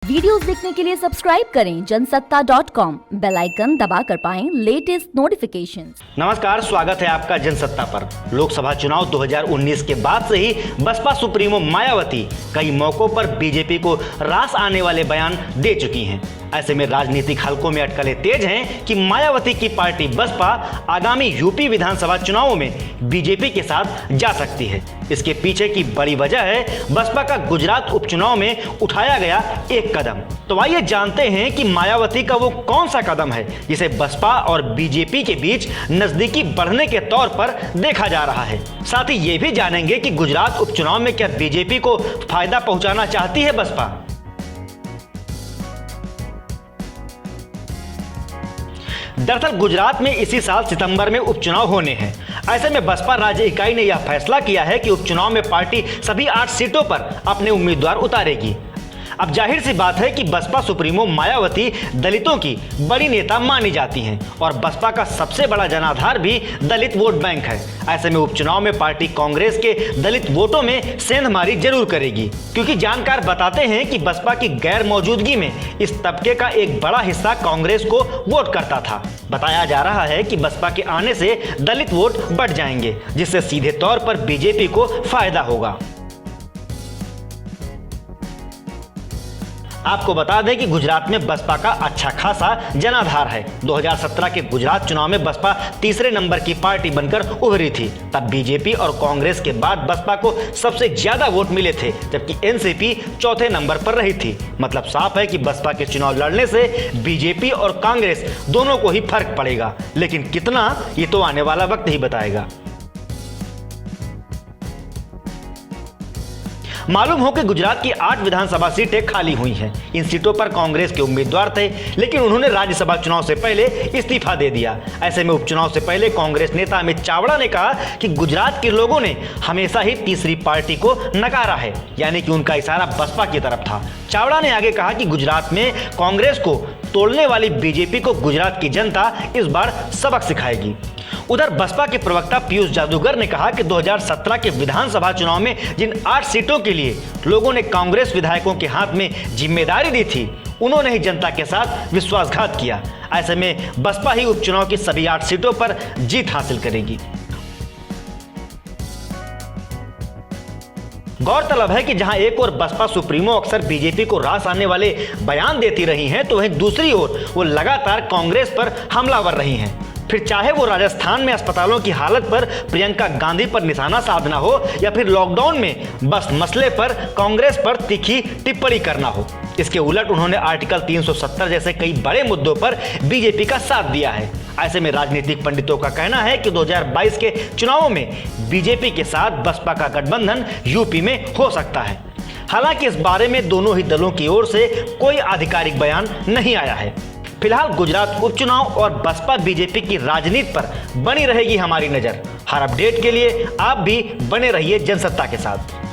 Videos देखने के लिए सब्सक्राइब करें जनसत्ता.com, बेल आइकन दबाकर पाएं लेटेस्ट नोटिफिकेशंस। नमस्कार, स्वागत है आपका जनसत्ता पर। लोकसभा चुनाव 2019 के बाद से ही बसपा सुप्रीमो मायावती कई मौकों पर बीजेपी को रास आने वाले बयान दे चुकी हैं। ऐसे में राजनीतिक हलकों में अटकलें तेज हैं कि मायावती की पार्टी बसपा आगामी यूपी विधानसभा चुनावों में बीजेपी के साथ जा सकती है। इसके पीछे की बड़ी वजह है बसपा का गुजरात उपचुनाव में उठाया गया एक कदम। तो आइए जानते हैं कि मायावती का वो कौन सा कदम है जिसे बसपा और बीजेपी के बीच नजदीकी बढ़ने के तौर पर देखा जा रहा है। साथ ही ये भी जानेंगे कि गुजरात उपचुनाव में क्या बीजेपी को फायदा पहुंचाना चाहती है बसपा। दरअसल गुजरात में इसी साल सितंबर में उपचुनाव होने हैं। ऐसे में बसपा राज्य इकाई ने यह फैसला किया है कि उपचुनाव में पार्टी सभी 8 सीटों पर अपने उम्मीदवार उतारेगी। अब जाहिर सी बात है कि बसपा सुप्रीमो मायावती दलितों की बड़ी नेता मानी जाती हैं और बसपा का सबसे बड़ा जनाधार भी दलित वोट बैंक है। ऐसे में उपचुनाव में पार्टी कांग्रेस के दलित वोटों में सेंधमारी जरूर करेगी, क्योंकि जानकार बताते हैं कि बसपा की गैर मौजूदगी में इस तबके का एक बड़ा हिस्सा कांग्रेस को वोट करता था। बताया जा रहा है कि बसपा के आने से दलित वोट बढ़ जाएंगे, जिससे सीधे तौर पर बीजेपी को फायदा होगा। आपको बता दें कि गुजरात में बसपा का अच्छा खासा जनाधार है। 2017 के गुजरात चुनाव में बसपा तीसरे नंबर की पार्टी बनकर उभरी थी। तब बीजेपी और कांग्रेस के बाद बसपा को सबसे ज्यादा वोट मिले थे, जबकि एनसीपी चौथे नंबर पर रही थी। मतलब साफ है कि बसपा के चुनाव लड़ने से बीजेपी और कांग्रेस दोनों को ही फर्क पड़ेगा, लेकिन कितना, ये तो आने वाला वक्त ही बताएगा। मालूम हो कि गुजरात की 8 विधानसभा सीटें खाली हुई हैं। इन सीटों पर कांग्रेस के उम्मीदवार थे, लेकिन उन्होंने राज्यसभा चुनाव से पहले इस्तीफा दे दिया। ऐसे में उपचुनाव से पहले कांग्रेस नेता अमित चावड़ा ने कहा कि गुजरात के लोगों ने हमेशा ही तीसरी पार्टी को नकारा है, यानी कि उनका इशारा बसपा की तरफ था। चावड़ा ने आगे कहा कि गुजरात में कांग्रेस को तोड़ने वाली बीजेपी को गुजरात की जनता इस बार सबक सिखाएगी। उधर बसपा के प्रवक्ता पीयूष जादूगर ने कहा कि 2017 के विधानसभा चुनाव में जिन 8 सीटों के लिए लोगों ने कांग्रेस विधायकों के हाथ में जिम्मेदारी दी थी, उन्होंने ही जनता के साथ विश्वासघात किया। ऐसे में बसपा ही उपचुनाव की सभी 8 सीटों पर जीत हासिल करेगी। गौरतलब है कि जहां एक ओर बसपा सुप्रीमो अक्सर बीजेपी को रास आने वाले बयान देती रही हैं, तो वहीं दूसरी ओर वो लगातार कांग्रेस पर हमलावर रही हैं। फिर चाहे वो राजस्थान में अस्पतालों की हालत पर प्रियंका गांधी पर निशाना साधना हो, या फिर लॉकडाउन में बस मसले पर कांग्रेस पर तीखी टिप्पणी करना हो। इसके उलट उन्होंने आर्टिकल 370 जैसे कई बड़े मुद्दों पर बीजेपी का साथ दिया है। ऐसे में राजनीतिक पंडितों का कहना है कि 2022 के चुनावों में बीजेपी के साथ बसपा का गठबंधन यूपी में हो सकता है। हालांकि इस बारे में दोनों ही दलों की ओर से कोई आधिकारिक बयान नहीं आया है। फिलहाल गुजरात उपचुनाव और बसपा बीजेपी की राजनीति पर बनी रहेगी हमारी नजर। हर अपडेट के लिए आप भी बने रहिए जनसत्ता के साथ।